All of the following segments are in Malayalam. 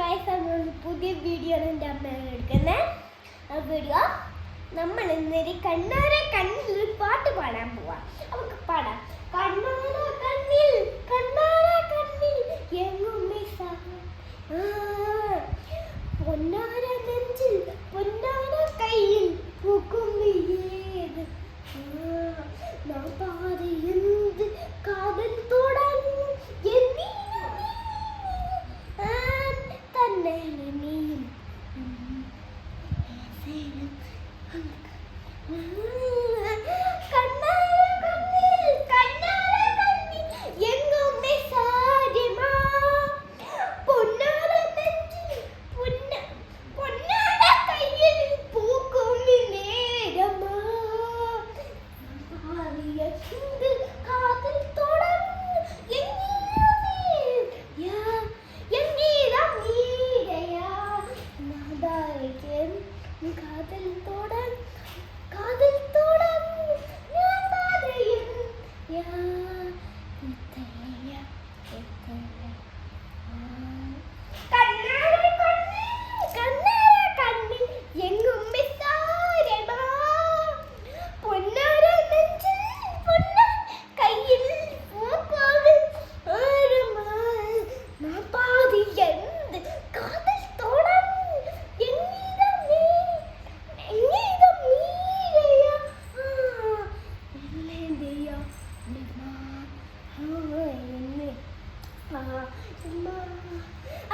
ഗൈസ് ഒരു പുതിയ വീഡിയോ ആണ് എൻ്റെ അമ്മ എടുക്കുന്നത്. ആ വീഡിയോ നമ്മൾ ഇന്നൊരു കണ്ണാരെ കണ്ണിൽ ഒരു പാട്ട് പാടാൻ പോവാം. നമുക്ക് പാടാം. കണ്ണാര കണ്ണിൽ കണ്ണാര കണ്ണിൽ എങ്ങുമേ പൊന്നാര നെഞ്ചിൽ പൊന്നാര കയ്യിൽ പൂക്കും ഏത് പാതയെന്ത് കാതൽ തൊടാൻ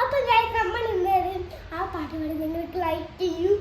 അപ്പോൾ ഗൈസ് നമ്മൾ ഇന്നേരം ആ പാട്ട് പാടി നിങ്ങൾക്ക് ലൈക്ക് ചെയ്യൂ,